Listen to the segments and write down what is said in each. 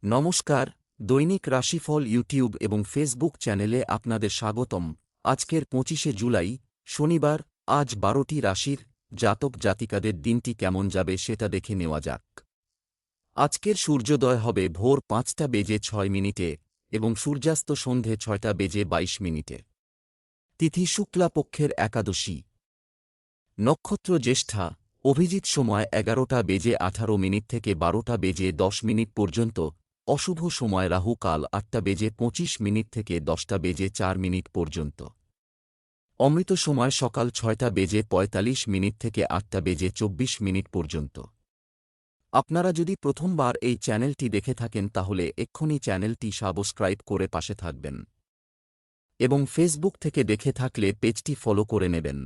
নমস্কার, দৈনিক রাশিফল ইউটিউব এবং ফেসবুক চ্যানেলে আপনাদের স্বাগতম। আজকের ২৫শে জুলাই, শনিবার। আজ ১২টি রাশির জাতক জাতিকাদের দিনটি কেমন যাবে সেটা দেখে নেওয়া যাক। আজকের সূর্যোদয় হবে ভোর ৫টা বেজে ৬ মিনিটে এবং সূর্যাস্ত সন্ধে ৬টা বেজে ২২ মিনিটে। তিথি শুক্লাপক্ষের একাদশী। নক্ষত্র জ্যেষ্ঠা। অভিজিৎ সময় ১১টা বেজে ১৮ মিনিট থেকে ১২টা বেজে ১০ মিনিট পর্যন্ত। অশুভ সময় রাহু কাল ৮টা বেজে ২৫ মিনিট থেকে ১০টা বেজে ৪ মিনিট পর্যন্ত। অমৃত সময় সকাল ৬টা বেজে ৪৫ মিনিট থেকে ৮টা বেজে ২৪ মিনিট পর্যন্ত। আপনারা যদি প্রথমবার এই চ্যানেলটি দেখে থাকেন তাহলে এক্ষুনি চ্যানেলটি সাবস্ক্রাইব করে পাশে থাকবেন এবং ফেসবুক থেকে দেখে থাকলে পেজটি ফলো করে নেবেন।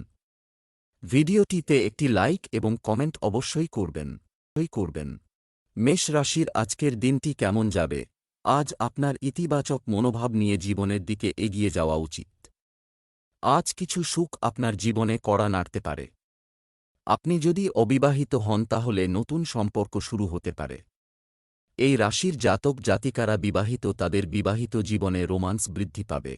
ভিডিওটিতে একটি লাইক এবং কমেন্ট অবশ্যই করবেন। মেষ রাশির আজকের দিনটি কেমন যাবে? আজ আপনার ইতিবাচক মনোভাব নিয়ে জীবনের দিকে এগিয়ে যাওয়া উচিত। আজ কিছু সুখ আপনার জীবনে কড়া নাড়তে পারে। আপনি যদি অবিবাহিত হন তাহলে নতুন সম্পর্ক শুরু হতে পারে। এই রাশির জাতক জাতিকারা বিবাহিত, তাদের বিবাহিত জীবনে রোমান্স বৃদ্ধি পাবে।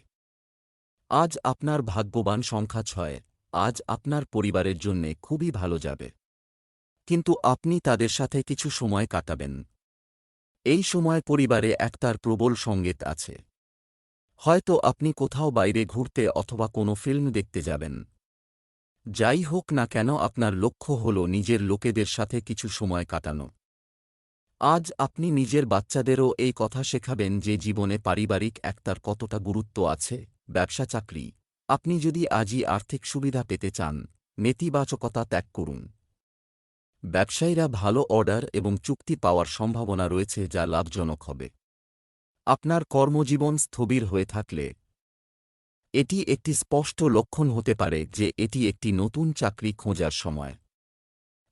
আজ আপনার ভাগ্যবান সংখ্যা ৬। আজ আপনার পরিবারের জন্যে খুবই ভালো যাবে, কিন্তু আপনি তাদের সাথে কিছু সময় কাটাবেন। এই সময় পরিবারে একতার প্রবল সংকেত আছে। হয়তো আপনি কোথাও বাইরে ঘুরতে অথবা কোনো ফিল্ম দেখতে যাবেন। যাই হোক না কেন, আপনার লক্ষ্য হল নিজের লোকেদের সাথে কিছু সময় কাটানো। আজ আপনি নিজের বাচ্চাদেরও এই কথা শেখাবেন যে জীবনে পারিবারিক একতার কতটা গুরুত্ব আছে। ব্যবসা চাকরি। আপনি যদি আজই আর্থিক সুবিধা পেতে চান, নেতিবাচকতা ত্যাগ করুন। ব্যবসায়ীরা ভালো অর্ডার এবং চুক্তি পাওয়ার সম্ভাবনা রয়েছে, যা লাভজনক হবে। আপনার কর্মজীবন স্থবির হয়ে থাকলে এটি একটি স্পষ্ট লক্ষণ হতে পারে যে এটি একটি নতুন চাকরি খোঁজার সময়।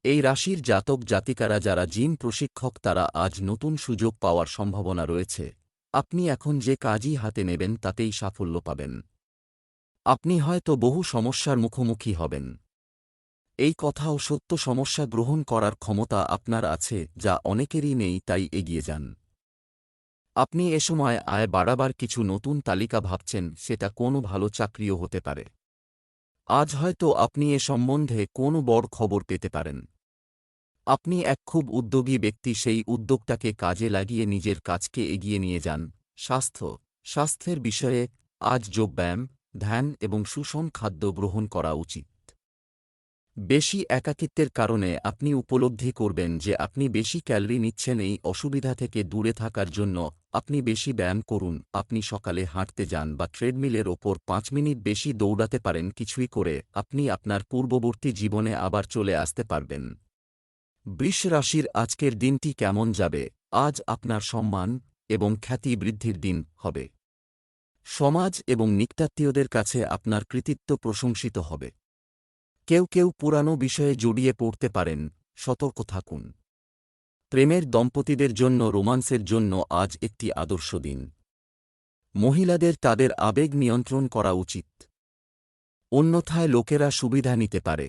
এই রাশির জাতক জাতিকারা যারা জিম প্রশিক্ষক, তারা আজ নতুন সুযোগ পাওয়ার সম্ভাবনা রয়েছে। আপনি এখন যে কাজই হাতে নেবেন তাতেই সাফল্য পাবেন। আপনি হয়তো বহু সমস্যার মুখোমুখি হবেন। এই কথাও সত্য, সমস্যা গ্রহণ করার ক্ষমতা আপনার আছে, যা অনেকেরই নেই, তাই এগিয়ে যান। আপনি এ সময় আয় বাড়াবার কিছু নতুন তালিকা ভাবছেন, সেটা কোনো ভালো চাকরিও হতে পারে। আজ হয়তো আপনি এ সম্বন্ধে কোনো বড় খবর পেতে পারেন। আপনি এক খুব উদ্যোগী ব্যক্তি, সেই উদ্যোগটাকে কাজে লাগিয়ে নিজের কাজকে এগিয়ে নিয়ে যান। স্বাস্থ্যের বিষয়ে আজ যোগব্যায়াম, ধ্যান এবং সুষম খাদ্য গ্রহণ করা উচিত। বেশি একাকিত্বের কারণে আপনি উপলব্ধি করবেন যে আপনি বেশি ক্যালোরি নিচ্ছেন। এই অসুবিধা থেকে দূরে থাকার জন্য আপনি বেশি ব্যায়াম করুন। আপনি সকালে হাঁটতে যান বা ট্রেডমিলের ওপর ৫ মিনিট বেশি দৌড়াতে পারেন। কিছুই করে আপনি আপনার পূর্ববর্তী জীবনে আবার চলে আসতে পারবেন। বৃষ রাশির আজকের দিনটি কেমন যাবে? আজ আপনার সম্মান এবং খ্যাতি বৃদ্ধির দিন হবে। সমাজ এবং নিকটাত্মীয়দের কাছে আপনার কৃতিত্ব প্রশংসিত হবে। কেউ পুরানো বিষয়ে জড়িয়ে পড়তে পারেন, সতর্ক থাকুন। প্রেমের দম্পতিদের জন্য রোমান্সের জন্য আজ একটি আদর্শ দিন। মহিলাদের তাদের আবেগ নিয়ন্ত্রণ করা উচিত, অন্যথায় লোকেরা সুবিধা নিতে পারে।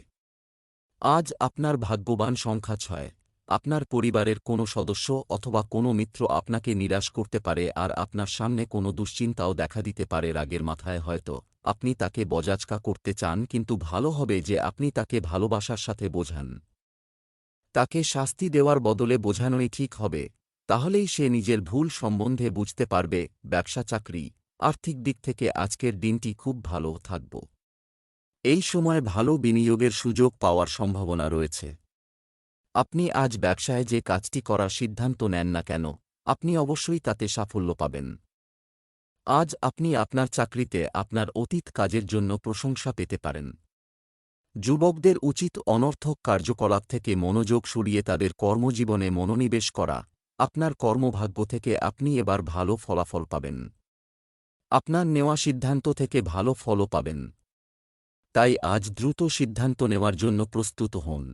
আজ আপনার ভাগ্যবান সংখ্যা ৬। আপনার পরিবারের কোনো সদস্য অথবা কোনো মিত্র আপনাকে নিরাশ করতে পারে, আর আপনার সামনে কোনো দুশ্চিন্তাও দেখা দিতে পারে। রাগের মাথায় হয়তো আপনি তাকে বজাজকা করতে চান, কিন্তু ভালো হবে যে আপনি তাকে ভালোবাসার সাথে বোঝান। তাকে শাস্তি দেওয়ার বদলে বোঝানোই ঠিক হবে, তাহলেই সে নিজের ভুল সম্বন্ধে বুঝতে পারবে। ব্যবসা চাকরি, আর্থিক দিক থেকে আজকের দিনটি খুব ভালো থাকব। এই সময় ভালো বিনিয়োগের সুযোগ পাওয়ার সম্ভাবনা রয়েছে। আপনি আজ ব্যবসায় যে কাজটি করার সিদ্ধান্ত নেন না কেন, আপনি অবশ্যই তাতে সাফল্য পাবেন। আজ আপনি আপনার চাকরিতে আপনার অতীত কাজের জন্য প্রশংসা পেতে পারেন। যুবকদের উচিত অনর্থক কার্যকলাপ থেকে মনোযোগ সরিয়ে তাদের কর্মজীবনে মনোনিবেশ করা। আপনার কর্মভাগ্য থেকে আপনি এবার ভালো ফলাফল পাবেন। আপনার নেওয়া সিদ্ধান্ত থেকে ভালো ফলও পাবেন। তাই আজ দ্রুত সিদ্ধান্ত নেওয়ার জন্য প্রস্তুত হন।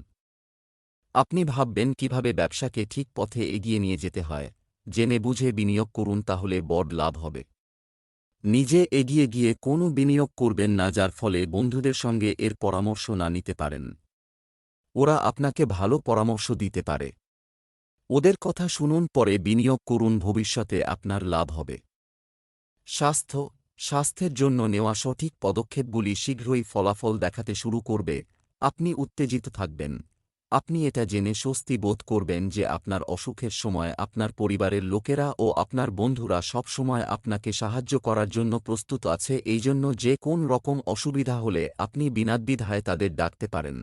আপনি ভাববেন কিভাবে ব্যবসাকে ঠিক পথে এগিয়ে নিয়ে যেতে হয়। জেনে বুঝে বিনিয়োগ করুন, তাহলে বড় লাভ হবে। নিজে এগিয়ে গিয়ে কোনো বিনিয়োগ করবেন না, যার ফলে বন্ধুদের সঙ্গে এর পরামর্শ না নিতে পারেন। ওরা আপনাকে ভালো পরামর্শ দিতে পারে। ওদের কথা শুনুন, পরে বিনিয়োগ করুন, ভবিষ্যতে আপনার লাভ হবে। স্বাস্থ্যের জন্য নেওয়া সঠিক পদক্ষেপগুলি শীঘ্রই ফলাফল দেখাতে শুরু করবে। আপনি উত্তেজিত থাকবেন। আপনি এটা জেনে স্বস্তি বোধ করবেন যে আপনার অসুখের সময় আপনার পরিবারের লোকেরা ও আপনার বন্ধুরা সব সময় আপনাকে সাহায্য করার জন্য প্রস্তুত আছে। এই জন্য যে কোন রকম অসুবিধা হলে আপনি বিনাদ্বিধায় তাদের ডাকতে পারেন।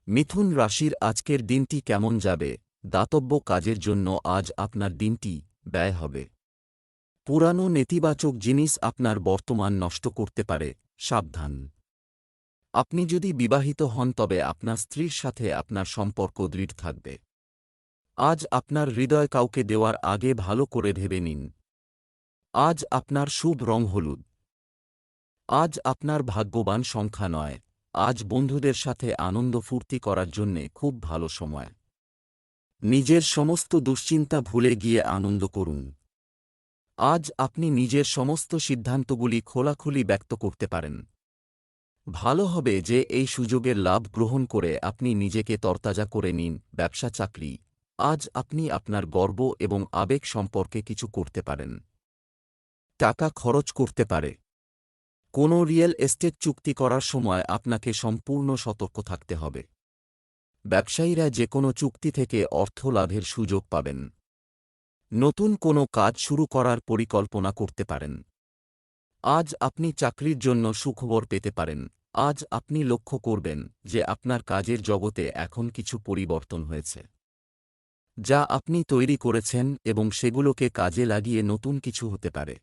মিথুন রাশির আজকের দিনটি কেমন যাবে? দাতব্য কাজের জন্য আজ আপনার দিনটি ব্যয় হবে। পুরানো নেতিবাচক জিনিস আপনার বর্তমান নষ্ট করতে পারে, সাবধান। আপনি যদি বিবাহিত হন তবে আপনার স্ত্রীর সাথে আপনার সম্পর্ক দৃঢ় থাকবে। আজ আপনার হৃদয় কাউকে দেওয়ার আগে ভালো করে ভেবে নিন। আজ আপনার শুভ রং হলুদ। আজ আপনার ভাগ্যবান সংখ্যা ৯। আজ বন্ধুদের সাথে আনন্দ ফুর্তি করার জন্যে খুব ভালো সময়। নিজের সমস্ত দুশ্চিন্তা ভুলে গিয়ে আনন্দ করুন। আজ আপনি নিজের সমস্ত সিদ্ধান্তগুলি খোলাখুলি ব্যক্ত করতে পারেন। ভালো হবে যে এই সুযোগের লাভ গ্রহণ করে আপনি নিজেকে তরতাজা করে নিন। ব্যবসা চাকরি, আজ আপনি আপনার গর্ব এবং আবেগ সম্পর্কে কিছু করতে পারেন। টাকা খরচ করতে পারে। কোনো রিয়েল এস্টেট চুক্তি করার সময় আপনাকে সম্পূর্ণ সতর্ক থাকতে হবে। ব্যবসায়ীরা যে কোনো চুক্তি থেকে অর্থ লাভের সুযোগ পাবেন। নতুন কোনো কাজ শুরু করার পরিকল্পনা করতে পারেন। আজ আপনি চাকরির জন্য সুখবর পেতে পারেন। আজ আপনি লক্ষ্য করবেন যে আপনার কাজের জগতে এখন কিছু পরিবর্তন হয়েছে, যা আপনি তৈরি করেছেন এবং সেগুলোকে কাজে লাগিয়ে নতুন কিছু হতে পারে।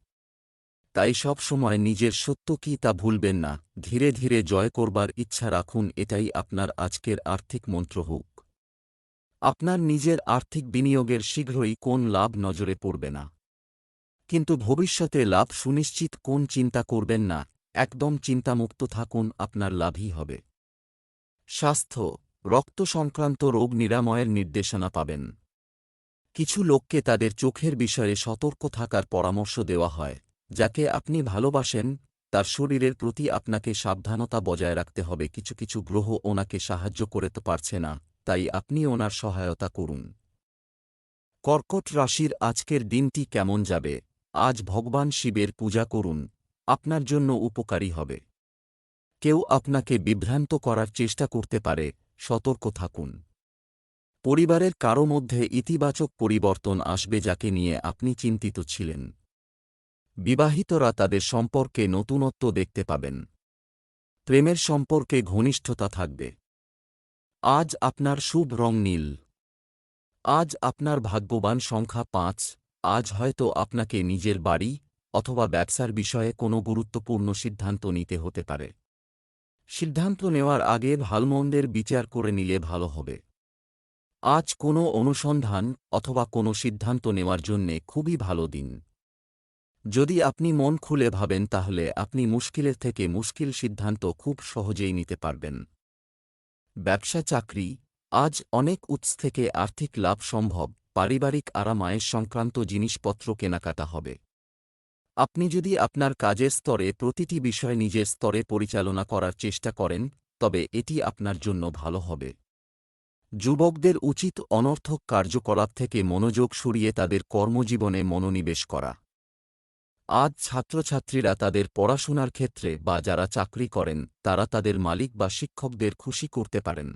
তাই সব সময় নিজের সত্য কি তা ভুলবেন না। ধীরে ধীরে জয় করবার ইচ্ছা রাখুন। এটাই আপনার আজকের আর্থিক মন্ত্র হোক। আপনার নিজের আর্থিক বিনিয়োগের শীঘ্রই কোন লাভ নজরে পড়বে না, কিন্তু ভবিষ্যতে লাভ সুনিশ্চিত। কোন চিন্তা করবেন না, একদম চিন্তামুক্ত থাকুন, আপনার লাভই হবে। স্বাস্থ্য, রক্ত সংক্রান্ত রোগ নিরাময়ের নির্দেশনা পাবেন। কিছু লোককে তাদের চোখের বিষয়ে সতর্ক থাকার পরামর্শ দেওয়া হয়। যাকে আপনি ভালোবাসেন তার শরীরের প্রতি আপনাকে সাবধানতা বজায় রাখতে হবে। কিছু কিছু গ্রহ ওনাকে সাহায্য করতে পারছে না, তাই আপনি ওনার সহায়তা করুন। কর্কট রাশির আজকের দিনটি কেমন যাবে? আজ ভগবান শিবের পূজা করুন, আপনার জন্য উপকারী হবে। কেউ আপনাকে বিভ্রান্ত করার চেষ্টা করতে পারে, সতর্ক থাকুন। পরিবারের কারো মধ্যে ইতিবাচক পরিবর্তন আসবে যাকে নিয়ে আপনি চিন্তিত ছিলেন। বিবাহিতরা তাদের সম্পর্কে নতুনত্ব দেখতে পাবেন। প্রেমের সম্পর্কে ঘনিষ্ঠতা থাকবে। আজ আপনার শুভ রং নীল। আজ আপনার ভাগ্যবান সংখ্যা ৫। আজ হয়তো আপনাকে নিজের বাড়ি অথবা ব্যবসার বিষয়ে কোনো গুরুত্বপূর্ণ সিদ্ধান্ত নিতে হতে পারে। সিদ্ধান্ত নেওয়ার আগে ভালমন্দের বিচার করে নিলে ভালো হবে। আজ কোনো অনুসন্ধান অথবা কোনো সিদ্ধান্ত নেওয়ার জন্যে খুবই ভালো দিন। যদি আপনি মন খুলে ভাবেন তাহলে আপনি মুশকিলের থেকে মুশকিল সিদ্ধান্ত খুব সহজেই নিতে পারবেন। ব্যবসা চাকরি, আজ অনেক উৎস থেকে আর্থিক লাভ সম্ভব। পারিবারিক আরামায়েশ সংক্রান্ত জিনিসপত্র কেনাকাটা হবে। আপনি যদি আপনার কাজের স্তরে প্রতিটি বিষয় নিজের স্তরে পরিচালনা করার চেষ্টা করেন তবে এটি আপনার জন্য ভালো হবে। যুবকদের উচিত অনর্থক কার্যকলাপ থেকে মনোযোগ সরিয়ে তাদের কর্মজীবনে মনোনিবেশ করা। আজ ছাত্রছাত্রীরা তাদের পড়াশোনার ক্ষেত্রে বা যারা চাকরি করেন তারা তাদের মালিক বা শিক্ষকদের খুশি করতে পারেন।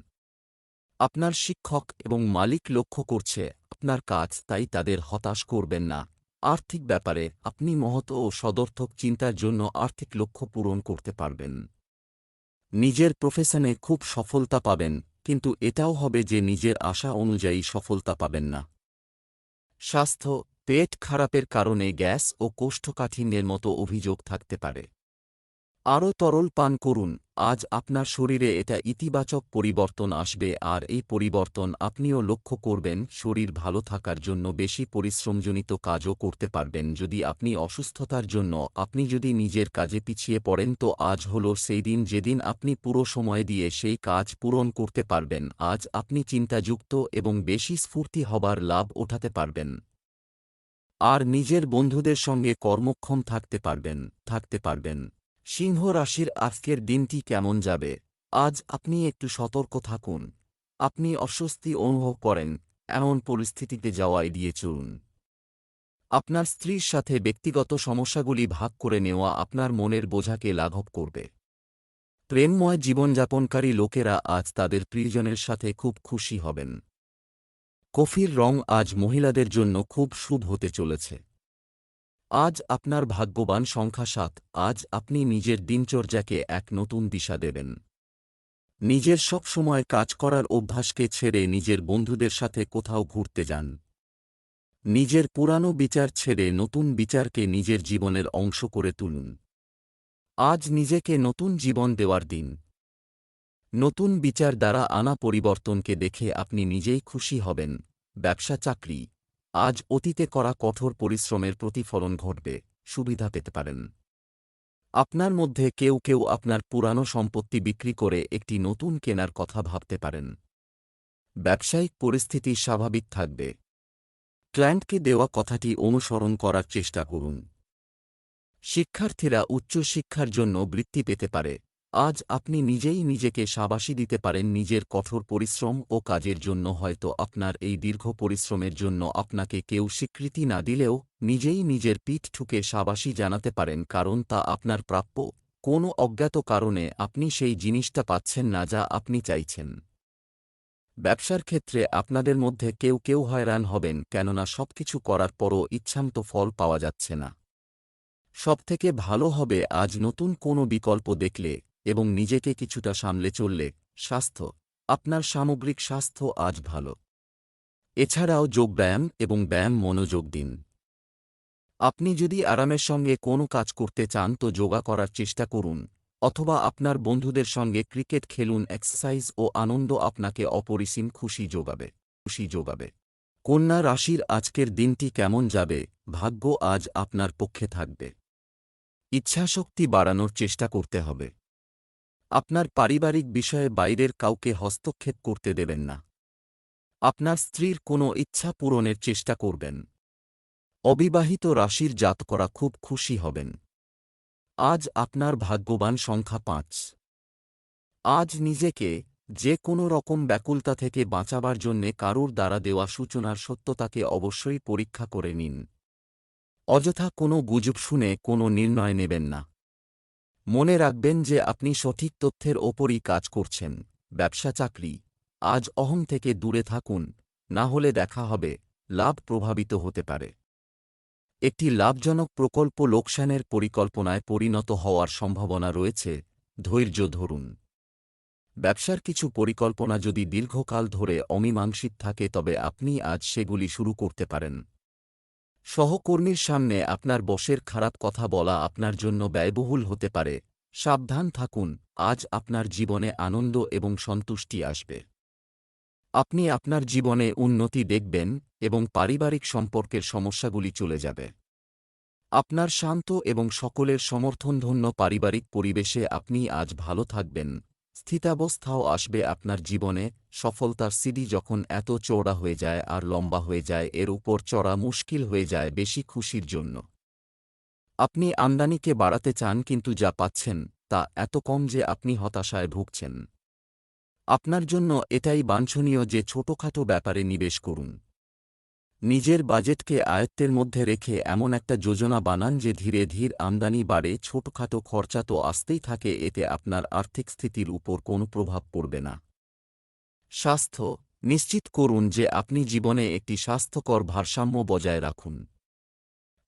আপনার শিক্ষক এবং মালিক লক্ষ্য করছে আপনার কাজ, তাই তাদের হতাশ করবেন না। আর্থিক ব্যাপারে আপনি মহৎ ও সদর্থক চিন্তার জন্য আর্থিক লক্ষ্য পূরণ করতে পারবেন। নিজের প্রফেশনে খুব সফলতা পাবেন, কিন্তু এটাও হবে যে নিজের আশা অনুযায়ী সফলতা পাবেন না। স্বাস্থ্য, পেট খারাপের কারণে গ্যাস ও কোষ্ঠকাঠিন্যের মতো অভিযোগ থাকতে পারে। আরও তরল পান করুন। আজ আপনার শরীরে এটা ইতিবাচক পরিবর্তন আসবে আর এই পরিবর্তন আপনিও লক্ষ্য করবেন। শরীর ভালো থাকার জন্য বেশি পরিশ্রমজনিত কাজও করতে পারবেন। যদি আপনি অসুস্থতার জন্য আপনি যদি নিজের কাজে পিছিয়ে পড়েন তো আজ হলো সেই দিন যেদিন আপনি পুরো সময় দিয়ে সেই কাজ পূরণ করতে পারবেন। আজ আপনি চিন্তাযুক্ত এবং বেশি স্ফূর্তি হবার লাভ ওঠাতে পারবেন আর নিজের বন্ধুদের সঙ্গে কর্মক্ষম থাকতে পারবেন। সিংহ রাশির আজকের দিনটি কেমন যাবে? আজ আপনি একটু সতর্ক থাকুন। আপনি অস্বস্তি অনুভব করেন, এমন পরিস্থিতিতে যাওয়া এড়িয়ে চলুন। আপনার স্ত্রীর সাথে ব্যক্তিগত সমস্যাগুলি ভাগ করে নেওয়া আপনার মনের বোঝাকে লাঘব করবে। প্রেমময় জীবনযাপনকারী লোকেরা আজ তাদের প্রিয়জনের সাথে খুব খুশি হবেন। কফির রং আজ মহিলাদের জন্য খুব শুভ হতে চলেছে। আজ আপনার ভাগ্যবান সংখ্যা ৭। আজ আপনি নিজের দিনচর্যাকে এক নতুন দিশা দেবেন। নিজের সব সময় কাজ করার অভ্যাসকে ছেড়ে নিজের বন্ধুদের সাথে কোথাও ঘুরতে যান। নিজের পুরানো বিচার ছেড়ে নতুন বিচারকে নিজের জীবনের অংশ করে তুলুন। আজ নিজেকে নতুন জীবন দেওয়ার দিন। নতুন বিচার দ্বারা আনা পরিবর্তনকে দেখে আপনি নিজেই খুশি হবেন। ব্যবসা চাকরি আজ অতীতে করা কঠোর পরিশ্রমের প্রতিফলন ঘটবে, সুবিধা পেতে পারেন। আপনার মধ্যে কেউ কেউ আপনার পুরানো সম্পত্তি বিক্রি করে একটি নতুন কেনার কথা ভাবতে পারেন। ব্যবসায়িক পরিস্থিতি স্বাভাবিক থাকবে। ক্লায়েন্টকে দেওয়া কথাটি অনুসরণ করার চেষ্টা করুন। শিক্ষার্থীরা উচ্চশিক্ষার জন্য বৃত্তি পেতে পারে। আজ আপনি নিজেই নিজেকে শাবাশি দিতে পারেন নিজের কঠোর পরিশ্রম ও কাজের জন্য। হয়তো আপনার এই দীর্ঘ পরিশ্রমের জন্য আপনাকে কেউ স্বীকৃতি না দিলেও নিজেই নিজের পিঠ ঠুকে শাবাশি জানাতে পারেন, কারণ তা আপনার প্রাপ্য। কোনো অজ্ঞাত কারণে আপনি সেই জিনিসটা পাচ্ছেন না যা আপনি চাইছেন। ব্যবসার ক্ষেত্রে আপনাদের মধ্যে কেউ কেউ হয়রান হবেন, কেননা সবকিছু করার পরও ইচ্ছামতো ফল পাওয়া যাচ্ছে না। সবথেকে ভালো হবে আজ নতুন কোনো বিকল্প দেখলে এবং নিজেকে কিছুটা সামলে চললে। স্বাস্থ্য আপনার সামগ্রিক স্বাস্থ্য আজ ভালো। এছাড়াও যোগব্যায়াম এবং ব্যায়াম মনোযোগ দিন। আপনি যদি আরামের সঙ্গে কোনো কাজ করতে চান তো যোগা করার চেষ্টা করুন, অথবা আপনার বন্ধুদের সঙ্গে ক্রিকেট খেলুন। এক্সারসাইজ ও আনন্দ আপনাকে অপরিসীম খুশি যোগাবে। কন্যা রাশির আজকের দিনটি কেমন যাবে? ভাগ্য আজ আপনার পক্ষে থাকবে। ইচ্ছাশক্তি বাড়ানোর চেষ্টা করতে হবে। আপনার পারিবারিক বিষয়ে বাইরের কাউকে হস্তক্ষেপ করতে দেবেন না। আপনার স্ত্রীর কোনো ইচ্ছা পূরণের চেষ্টা করবেন। অবিবাহিত রাশির জাতকরা খুব খুশি হবেন। আজ আপনার ভাগ্যবান সংখ্যা ৫। আজ নিজেকে যে কোনো রকম ব্যাকুলতা থেকে বাঁচাবার জন্যে কারুর দ্বারা দেওয়া সূচনার সত্যতাকে অবশ্যই পরীক্ষা করে নিন। অযথা কোনো গুজব শুনে কোনো নির্ণয় নেবেন না। মনে রাখবেন যে আপনি সঠিক তথ্যের ওপরই কাজ করছেন। ব্যবসা চাকরি আজ অহং থেকে দূরে থাকুন, না হলে দেখা হবে লাভ প্রভাবিত হতে পারে। একটি লাভজনক প্রকল্প লোকসানের পরিকল্পনায় পরিণত হওয়ার সম্ভাবনা রয়েছে, ধৈর্য ধরুন। ব্যবসার কিছু পরিকল্পনা যদি দীর্ঘকাল ধরে অমীমাংসিত থাকে তবে আপনি আজ সেগুলি শুরু করতে পারেন। সহকর্মীর সামনে আপনার বসের খারাপ কথা বলা আপনার জন্য ব্যয়বহুল হতে পারে, সাবধান থাকুন। আজ আপনার জীবনে আনন্দ এবং সন্তুষ্টি আসবে। আপনি আপনার জীবনে উন্নতি দেখবেন এবং পারিবারিক সম্পর্কের সমস্যাগুলি চলে যাবে। আপনার শান্ত এবং সকলের সমর্থনধন্য পারিবারিক পরিবেশে আপনি আজ ভালো থাকবেন। স্থিতাবস্থাও আসবে আপনার জীবনে। সফলতার সিঁড়ি যখন এত চওড়া হয়ে যায় আর লম্বা হয়ে যায়, এর উপর চড়া মুশকিল হয়ে যায় বেশি খুশির জন্য। আপনি আমদানিকে বাড়াতে চান, কিন্তু যা পাচ্ছেন তা এত কম যে আপনি হতাশায় ভুগছেন। আপনার জন্য এটাই বাঞ্ছনীয় যে ছোটখাটো ব্যাপারে নিবেশ করুন। নিজের বাজেটকে আয়ত্তের মধ্যে রেখে এমন একটা যোজনা বানান যে ধীরে ধীরে আমদানি বাড়ে। ছোটখাটো খরচা তো আসতেই থাকে, এতে আপনার আর্থিক স্থিতির উপর কোনো প্রভাব পড়বে না। স্বাস্থ্য নিশ্চিত করুন যে আপনি জীবনে একটি স্বাস্থ্যকর ভারসাম্য বজায় রাখুন।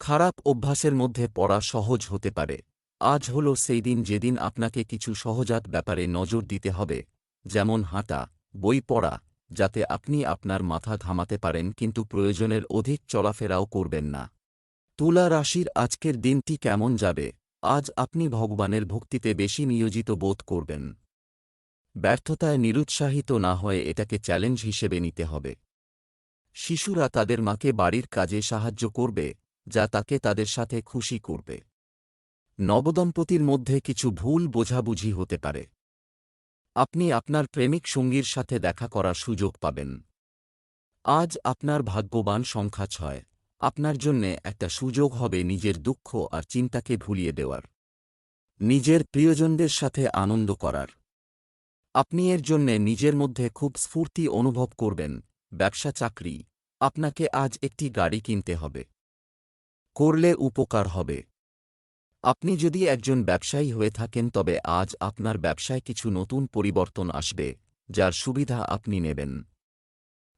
খারাপ অভ্যাসের মধ্যে পড়া সহজ হতে পারে। আজ হল সেই দিন যেদিন আপনাকে কিছু সহজাত ব্যাপারে নজর দিতে হবে, যেমন হাঁটা, বই পড়া, যাতে আপনি আপনার মাথা ঘামাতে পারেন, কিন্তু প্রয়োজনের অধিক চলাফেরাও করবেন না। তুলা রাশির আজকের দিনটি কেমন যাবে? আজ আপনি ভগবানের ভক্তিতে বেশি নিয়োজিত বোধ করবেন। ব্যর্থতায় নিরুৎসাহিত না হয়ে এটাকে চ্যালেঞ্জ হিসেবে নিতে হবে। শিশুরা তাদের মাকে বাড়ির কাজে সাহায্য করবে, যা তাকে তাদের সাথে খুশি করবে। নবদম্পতির মধ্যে কিছু ভুল বোঝাবুঝি হতে পারে। আপনি আপনার প্রেমিক সঙ্গীর সাথে দেখা করার সুযোগ পাবেন। আজ আপনার ভাগ্যবান সংখ্যা ৬। আপনার জন্যে একটা সুযোগ হবে নিজের দুঃখ আর চিন্তাকে ভুলিয়ে দেওয়ার, নিজের প্রিয়জনদের সাথে আনন্দ করার। আপনি এর জন্যে নিজের মধ্যে খুব স্ফূর্তি অনুভব করবেন। ব্যবসা চাকরি, আপনাকে আজ একটি গাড়ি কিনতে হবে। করলে উপকার হবে। আপনি যদি একজন ব্যবসায়ী হয়ে থাকেন তবে আজ আপনার ব্যবসায় কিছু নতুন পরিবর্তন আসবে, যার সুবিধা আপনি নেবেন।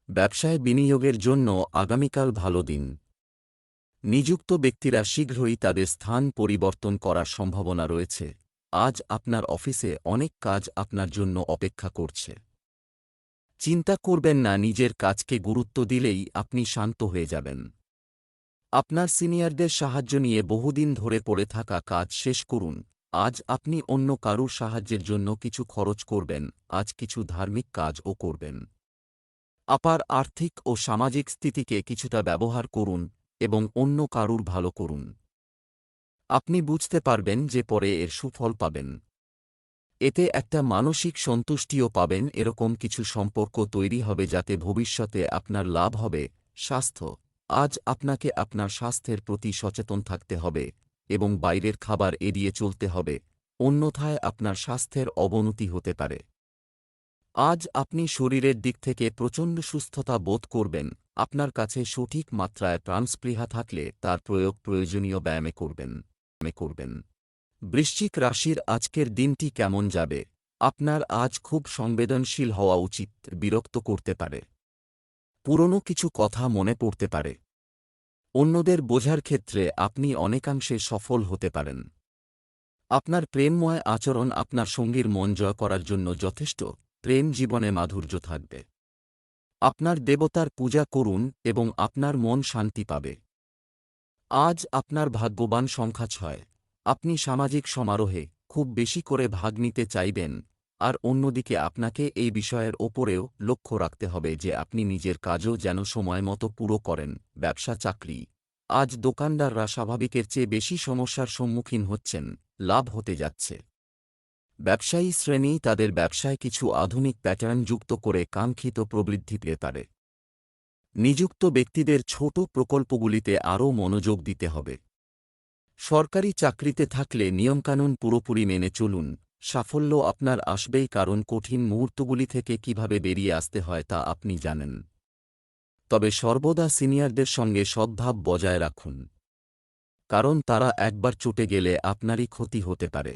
ব্যবসায় বিনিয়োগের জন্য আগামীকাল ভালো দিন। নিযুক্ত ব্যক্তিরা শীঘ্রই তাদের স্থান পরিবর্তন করার সম্ভাবনা রয়েছে। আজ আপনার অফিসে অনেক কাজ আপনার জন্য অপেক্ষা করছে। চিন্তা করবেন না, নিজের কাজকে গুরুত্ব দিলেই আপনি শান্ত হয়ে যাবেন। আপনার সিনিয়রদের সাহায্য নিয়ে বহুদিন ধরে পড়ে থাকা কাজ শেষ করুন। আজ আপনি অন্য কারুর সাহায্যের জন্য কিছু খরচ করবেন, আজ কিছু ধার্মিক কাজও করবেন। আপনার আর্থিক ও সামাজিক স্থিতিকে কিছুটা ব্যবহার করুন এবং অন্য কারুর ভালো করুন। আপনি বুঝতে পারবেন যে পরে এর সুফল পাবেন। এতে একটা মানসিক সন্তুষ্টিও পাবেন। এরকম কিছু সম্পর্ক তৈরি হবে যাতে ভবিষ্যতে আপনার লাভ হবে। স্বাস্থ্য, আজ আপনাকে আপনার স্বাস্থ্যের প্রতি সচেতন থাকতে হবে এবং বাইরের খাবার এড়িয়ে চলতে হবে, অন্যথায় আপনার স্বাস্থ্যের অবনতি হতে পারে। আজ আপনি শরীরের দিক থেকে প্রচণ্ড সুস্থতা বোধ করবেন। আপনার কাছে সঠিক মাত্রায় প্রাণস্পৃহা থাকলে তার প্রয়োগ প্রয়োজনীয় ব্যায়ামে করবেন। বৃশ্চিক রাশির আজকের দিনটি কেমন যাবে? আপনার আজ খুব সংবেদনশীল হওয়া উচিত। বিরক্ত করতে পারে। পুরনো কিছু কথা মনে পড়তে পারে। অন্যদের বোঝার ক্ষেত্রে আপনি অনেকাংশে সফল হতে পারেন। আপনার প্রেমময় আচরণ আপনার সঙ্গীর মন জয় করার জন্য যথেষ্ট। প্রেম জীবনে মাধুর্য থাকবে। আপনার দেবতার পূজা করুন এবং আপনার মন শান্তি পাবে। আজ আপনার ভাগ্যবান সংখ্যা 6। আপনি সামাজিক সমারোহে খুব বেশি করে ভাগ নিতে চাইবেন, আর অন্যদিকে আপনাকে এই বিষয়ের ওপরেও লক্ষ্য রাখতে হবে যে আপনি নিজের কাজও যেন সময়মতো পুরো করেন। ব্যবসা চাকরি, আজ দোকানদাররা স্বাভাবিকের চেয়ে বেশি সমস্যার সম্মুখীন হচ্ছেন। লাভ হতে যাচ্ছে। ব্যবসায়ী শ্রেণী তাদের ব্যবসায় কিছু আধুনিক প্যাটার্ন যুক্ত করে কাঙ্ক্ষিত প্রবৃদ্ধি পেতে পারে। নিযুক্ত ব্যক্তিদের ছোট প্রকল্পগুলিতে আরও মনোযোগ দিতে হবে। সরকারি চাকরিতে থাকলে নিয়মকানুন পুরোপুরি মেনে চলুন। সাফল্য আপনার আসবেই, কারণ কঠিন মুহূর্তগুলি থেকে কিভাবে বেরিয়ে আসতে হয় তা আপনি জানেন। তবে সর্বদা সিনিয়রদের সঙ্গে সদ্ভাব বজায় রাখুন, কারণ তারা একবার চটে গেলে আপনারই ক্ষতি হতে পারে।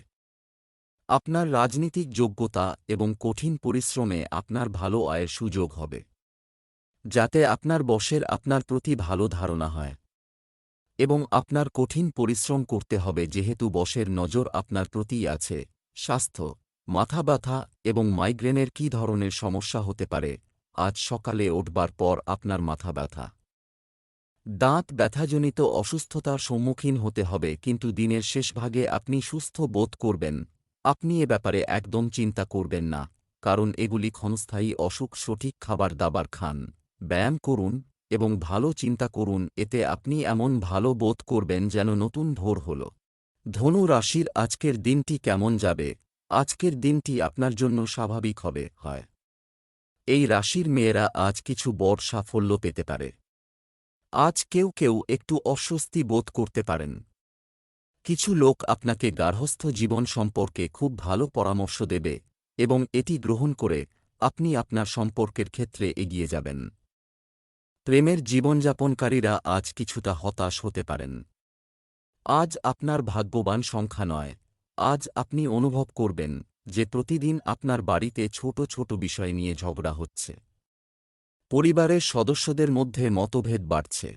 আপনার রাজনীতিক যোগ্যতা এবং কঠিন পরিশ্রমে আপনার ভালো আয়ের সুযোগ হবে, যাতে আপনার বসের আপনার প্রতি ভালো ধারণা হয়। এবং আপনার কঠিন পরিশ্রম করতে হবে যেহেতু বসের নজর আপনার প্রতিই আছে। স্বাস্থ্য, মাথা ব্যথা এবং মাইগ্রেনের কী ধরনের সমস্যা হতে পারে? আজ সকালে ওঠবার পর আপনার মাথা ব্যথা, দাঁত ব্যথাজনিত অসুস্থতার সম্মুখীন হতে হবে, কিন্তু দিনের শেষভাগে আপনি সুস্থ বোধ করবেন। আপনি এ ব্যাপারে একদম চিন্তা করবেন না, কারণ এগুলি ক্ষণস্থায়ী অসুখ। সঠিক খাবার দাবার খান, ব্যায়াম করুন এবং ভালো চিন্তা করুন, এতে আপনি এমন ভালো বোধ করবেন যেন নতুন ভোর হল। ধনু রাশির আজকের দিনটি কেমন যাবে? আজকের দিনটি আপনার জন্য স্বাভাবিক হয়। এই রাশির মেয়েরা আজ কিছু বড় সাফল্য পেতে পারে। আজ কেউ কেউ একটু অস্বস্তি বোধ করতে পারেন। কিছু লোক আপনাকে গার্হস্থ্য জীবন সম্পর্কে খুব ভালো পরামর্শ দেবে এবং এটি গ্রহণ করে আপনি আপনার সম্পর্কের ক্ষেত্রে এগিয়ে যাবেন। প্রেমের জীবনযাপনকারীরা আজ কিছুটা হতাশ হতে পারেন। আজ আপনার ভাগ্যবান সংখ্যা 9। আজ আপনি অনুভব করবেন যে প্রতিদিন আপনার বাড়িতে ছোট ছোট বিষয় নিয়ে ঝগড়া হচ্ছে। পরিবারের সদস্যদের মধ্যে মতভেদ বাড়ছে।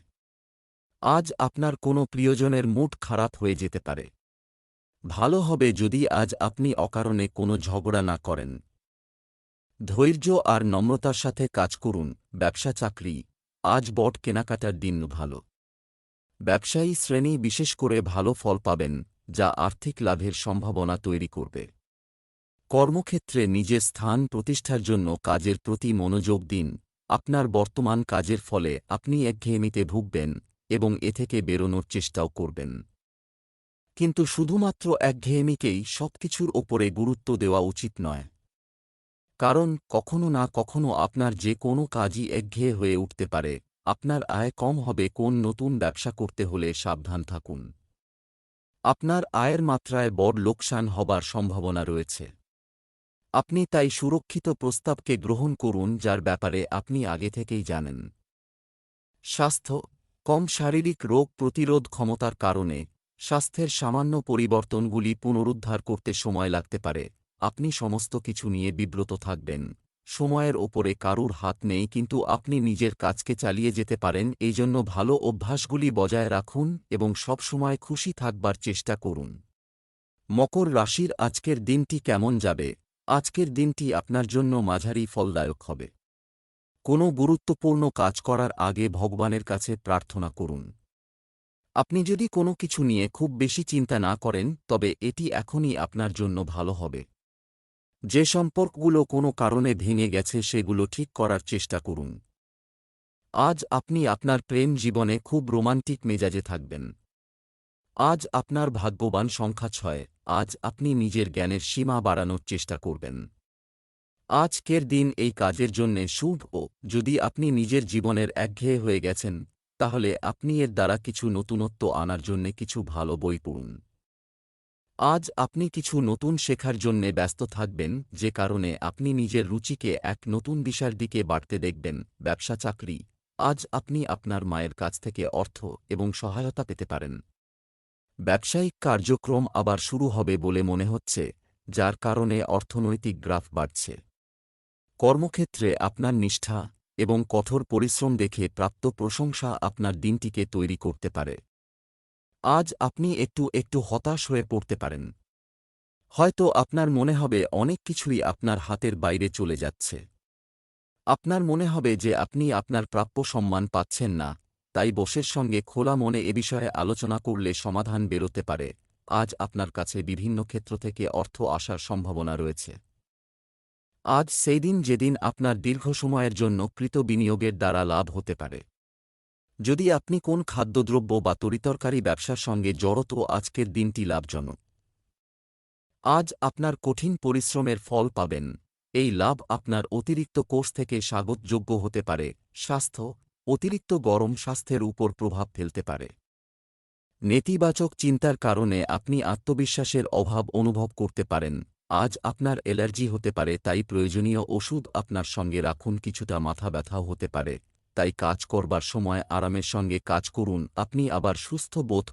আজ আপনার কোনো প্রিয়জনের মুড খারাপ হয়ে যেতে পারে। ভালো হবে যদি আজ আপনি অকারণে কোনো ঝগড়া না করেন। ধৈর্য আর নম্রতার সাথে কাজ করুন। ব্যবসা চাকরি, আজ বট কেনাকাটার দিন ভালো। ব্যবসায়ী শ্রেণী বিশেষ করে ভালো ফল পাবেন, যা আর্থিক লাভের সম্ভাবনা তৈরি করবে। কর্মক্ষেত্রে নিজের স্থান প্রতিষ্ঠার জন্য কাজের প্রতি মনোযোগ দিন। আপনার বর্তমান কাজের ফলে আপনি একঘেয়েমিতে ভুগবেন এবং এ থেকে বেরোনোর চেষ্টাও করবেন। কিন্তু শুধুমাত্র একঘেয়েমিকেই সবকিছুর ওপরে গুরুত্ব দেওয়া উচিত নয়, কারণ কখনো না কখনো আপনার যে কোনো কাজই একঘেয়ে হয়ে উঠতে পারে। আপনার আয় কম হবে। কোন নতুন ব্যবসা করতে হলে সাবধান থাকুন। আপনার আয়ের মাত্রায় বড় লোকসান হবার সম্ভাবনা রয়েছে। আপনি তাই সুরক্ষিত প্রস্তাবকে গ্রহণ করুন যার ব্যাপারে আপনি আগে থেকেই জানেন। স্বাস্থ্য, কম শারীরিক রোগ প্রতিরোধ ক্ষমতার কারণে স্বাস্থ্যের সামান্য পরিবর্তনগুলি পুনরুদ্ধার করতে সময় লাগতে পারে। আপনি সমস্ত কিছু নিয়ে বিব্রত থাকবেন। সময়ের ওপরে কারুর হাত নেই, কিন্তু আপনি নিজের কাজকে চালিয়ে যেতে পারেন। এই জন্য ভালো অভ্যাসগুলি বজায় রাখুন এবং সবসময় খুশি থাকবার চেষ্টা করুন। মকর রাশির আজকের দিনটি কেমন যাবে? আজকের দিনটি আপনার জন্য মাঝারি ফলদায়ক হবে। কোনো গুরুত্বপূর্ণ কাজ করার আগে ভগবানের কাছে প্রার্থনা করুন। আপনি যদি কোনো কিছু নিয়ে খুব বেশি চিন্তা না করেন, তবে এটি এখনই আপনার জন্য ভালো হবে। যে সম্পর্কগুলো কোনো কারণে ভেঙে গেছে সেগুলো ঠিক করার চেষ্টা করুন। আজ আপনি আপনার প্রেম জীবনে খুব রোমান্টিক মেজাজে থাকবেন। আজ আপনার ভাগ্যবান সংখ্যা 6। আজ আপনি নিজের জ্ঞানের সীমা বাড়ানোর চেষ্টা করবেন। আজকের দিন এই কাজের জন্যে শুভ ও যদি আপনি নিজের জীবনের একঘেয়ে হয়ে গেছেন, তাহলে আপনি এর দ্বারা কিছু নতুনত্ব আনার জন্যে কিছু ভালো বই পড়ুন। আজ আপনি কিছু নতুন শেখার জন্যে ব্যস্ত থাকবেন, যে কারণে আপনি নিজের রুচিকে এক নতুন দিশার দিকে বাড়তে দেখবেন। ব্যবসা চাকরি, আজ আপনি আপনার মায়ের কাছ থেকে অর্থ এবং সহায়তা পেতে পারেন। ব্যবসায়িক কার্যক্রম আবার শুরু হবে বলে মনে হচ্ছে, যার কারণে অর্থনৈতিক গ্রাফ বাড়ছে। কর্মক্ষেত্রে আপনার নিষ্ঠা এবং কঠোর পরিশ্রম দেখে প্রাপ্ত প্রশংসা আপনার দিনটিকে তৈরি করতে পারে। আজ আপনি একটু একটু হতাশ হয়ে পড়তে পারেন। হয়তো আপনার মনে হবে অনেক কিছুই আপনার হাতের বাইরে চলে যাচ্ছে। আপনার মনে হবে যে আপনি আপনার প্রাপ্য সম্মান পাচ্ছেন না, তাই বসের সঙ্গে খোলা মনে এ বিষয়ে আলোচনা করলে সমাধান বেরোতে পারে। আজ আপনার কাছে বিভিন্ন ক্ষেত্র থেকে অর্থ আসার সম্ভাবনা রয়েছে। আজ সেই দিন যেদিন আপনার দীর্ঘ সময়ের জন্য কৃত বিনিয়োগের দ্বারা লাভ হতে পারে। যদি আপনি কোন খাদ্যদ্রব্য বা তরিতরকারি ব্যবসার সঙ্গে জড়িত, আজকের দিনটি লাভজনক। আজ আপনার কঠিন পরিশ্রমের ফল পাবেন। এই লাভ আপনার অতিরিক্ত কোষ থেকে স্বাগতযোগ্য হতে পারে। স্বাস্থ্য, অতিরিক্ত গরম স্বাস্থ্যের উপর প্রভাব ফেলতে পারে। নেতিবাচক চিন্তার কারণে আপনি আত্মবিশ্বাসের অভাব অনুভব করতে পারেন। আজ আপনার অ্যালার্জি হতে পারে, তাই প্রয়োজনীয় ওষুধ আপনার সঙ্গে রাখুন। কিছুটা মাথা ব্যথাও হতে পারে, তাই কাজ করবার সময় আরামের সঙ্গে কাজ করুন। আপনি আবার সুস্থ বোধ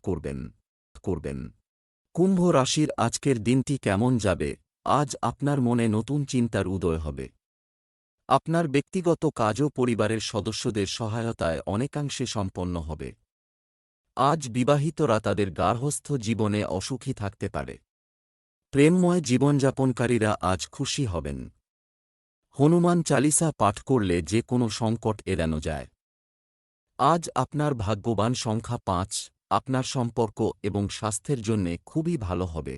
করবেন। কুম্ভ রাশির আজকের দিনটি কেমন যাবে? আজ আপনার মনে নতুন চিন্তার উদয় হবে। আপনার ব্যক্তিগত কাজও পরিবারের সদস্যদের সহায়তায় অনেকাংশে সম্পন্ন হবে। আজ বিবাহিতরা তাদের গার্হস্থ্য জীবনে অসুখী থাকতে পারে। প্রেমময় জীবনযাপনকারীরা আজ খুশি হবেন। হনুমান চালিসা পাঠ করলে যে কোনো সংকট এড়ানো যায়। আজ আপনার ভাগ্যবান সংখ্যা 5। আপনার সম্পর্ক এবং স্বাস্থ্যের জন্যে খুবই ভালো হবে।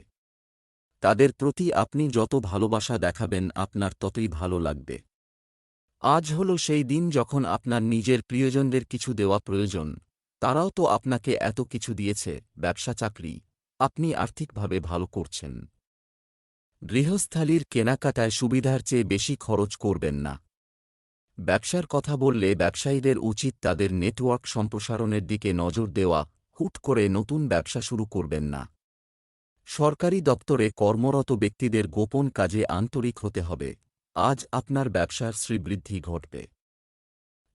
তাদের প্রতি আপনি যত ভালোবাসা দেখাবেন, আপনার ততই ভালো লাগবে। আজ হল সেই দিন যখন আপনার নিজের প্রিয়জনদের কিছু দেওয়া প্রয়োজন। তারাও তো আপনাকে এত কিছু দিয়েছে। ব্যবসা চাকরি, আপনি আর্থিকভাবে ভালো করছেন। গৃহস্থালির কেনাকাটায় সুবিধার চেয়ে বেশি খরচ করবেন না। ব্যবসার কথা বললে ব্যবসায়ীদের উচিত তাদের নেটওয়ার্ক সম্প্রসারণের দিকে নজর দেওয়া। হুট করে নতুন ব্যবসা শুরু করবেন না। সরকারি দপ্তরে কর্মরত ব্যক্তিদের গোপন কাজে আন্তরিক হতে হবে। আজ আপনার ব্যবসার শ্রীবৃদ্ধি ঘটবে।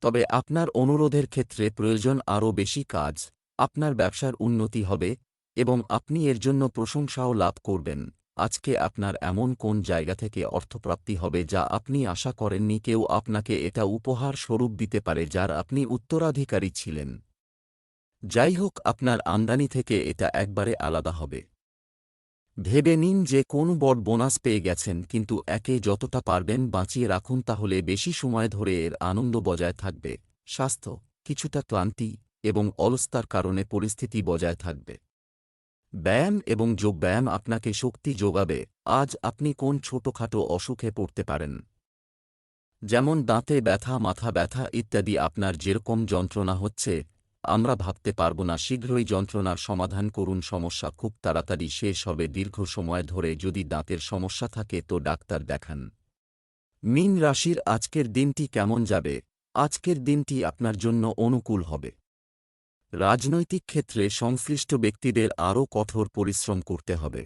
তবে আপনার অনুরোধের ক্ষেত্রে প্রয়োজন আরও বেশি কাজ। আপনার ব্যবসার উন্নতি হবে এবং আপনি এর জন্য প্রশংসাও লাভ করবেন। আজকে আপনার এমন কোন জায়গা থেকে অর্থপ্রাপ্তি হবে যা আপনি আশা করেননি। কেউ আপনাকে এটা উপহার স্বরূপ দিতে পারে যার আপনি উত্তরাধিকারী ছিলেন। যাই হোক, আপনার আমদানি থেকে এটা একবারে আলাদা হবে। ভেবে নিন যে কোন বড় বোনাস পেয়ে গেছেন, কিন্তু একে যতটা পারবেন বাঁচিয়ে রাখুন, তাহলে বেশি সময় ধরে এর আনন্দ বজায় থাকবে। স্বাস্থ্য, কিছুটা ক্লান্তি এবং অলসতার কারণে পরিস্থিতি বজায় থাকবে। ব্যায়াম এবং যোগব্যায়াম আপনাকে শক্তি যোগাবে। আজ আপনি কোন ছোটখাটো অসুখে পড়তে পারেন, যেমন দাঁতে ব্যথা, মাথা ব্যথা ইত্যাদি। আপনার যেরকম যন্ত্রণা হচ্ছে আমরা ভাবতে পারব না। শীঘ্রই যন্ত্রণার সমাধান করুন। সমস্যা খুব তাড়াতাড়ি শেষ হবে। দীর্ঘ সময় ধরে যদি দাঁতের সমস্যা থাকে তো ডাক্তার দেখান। মীন রাশির আজকের দিনটি কেমন যাবে? আজকের দিনটি আপনার জন্য অনুকূল হবে। রাজনৈতিক ক্ষেত্রে সংশ্লিষ্ট ব্যক্তিদের আরও কঠোর পরিশ্রম করতে হবে।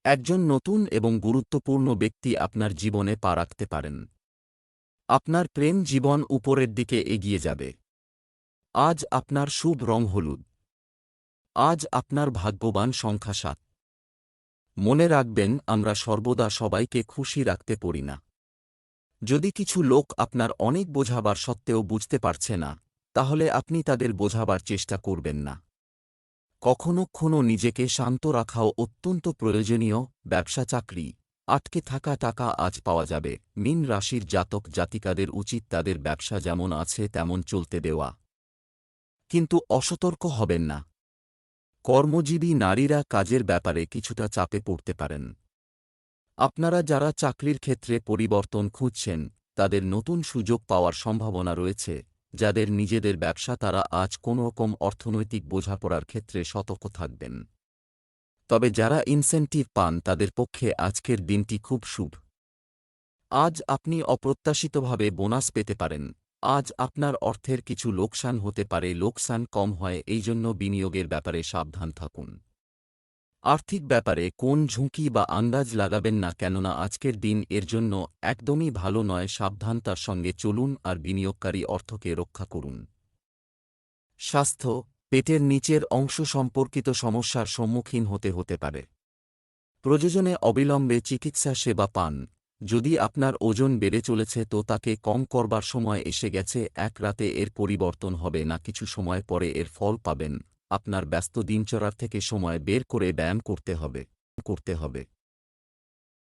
একজন নতুন এবং গুরুত্বপূর্ণ ব্যক্তি আপনার জীবনে পা রাখতে পারেন। আপনার প্রেম জীবন উপরের দিকে এগিয়ে যাবে। আজ আপনার শুভ রং হলুদ। আজ আপনার ভাগ্যবান সংখ্যা 7। মনে রাখবেন, আমরা সর্বদা সবাইকে খুশি রাখতে পারি না। যদি কিছু লোক আপনার অনেক বোঝাবার সত্ত্বেও বুঝতে পারছে না, তাহলে আপনি তাদের বোঝাবার চেষ্টা করবেন না। কখনো নিজেকে শান্ত রাখাও অত্যন্ত প্রয়োজনীয়। ব্যবসা চাকরি, আটকে থাকা টাকা আজ পাওয়া যাবে। মীন রাশির জাতক জাতিকাদের উচিত তাদের ব্যবসা যেমন আছে তেমন চলতে দেওয়া, কিন্তু অসতর্ক হবেন না। কর্মজীবী নারীরা কাজের ব্যাপারে কিছুটা চাপে পড়তে পারেন। আপনারা যারা চাকরির ক্ষেত্রে পরিবর্তন খুঁজছেন, তাদের নতুন সুযোগ পাওয়ার সম্ভাবনা রয়েছে। যাদের নিজেদের ব্যবসা, তারা আজ কোনোরকম অর্থনৈতিক বোঝাপড়ার ক্ষেত্রে সতর্ক থাকবেন। তবে যারা ইনসেন্টিভ পান, তাদের পক্ষে আজকের দিনটি খুব শুভ। আজ আপনি অপ্রত্যাশিতভাবে বোনাস পেতে পারেন। আজ আপনার অর্থের কিছু লোকসান হতে পারে। লোকসান কম হয়, এই জন্য বিনিয়োগের ব্যাপারে সাবধান থাকুন। আর্থিক ব্যাপারে কোন ঝুঁকি বা আন্দাজ লাগাবেন না, কেননা আজকের দিন এর জন্য একদমই ভালো নয়। সাবধানতার সঙ্গে চলুন আর বিনিয়োগকারী অর্থকে রক্ষা করুন। স্বাস্থ্য, পেটের নিচের অংশ সম্পর্কিত সমস্যার সম্মুখীন হতে পারে। প্রয়োজনে অবিলম্বে চিকিৎসা সেবা পান। যদি আপনার ওজন বেড়ে চলেছে, তো তাকে কম করবার সময় এসে গেছে। এক রাতে এর পরিবর্তন হবে না, কিছু সময় পরে এর ফল পাবেন। আপনার ব্যস্ত দিনচর্যার থেকে সময় বের করে ব্যায়াম করতে হবে।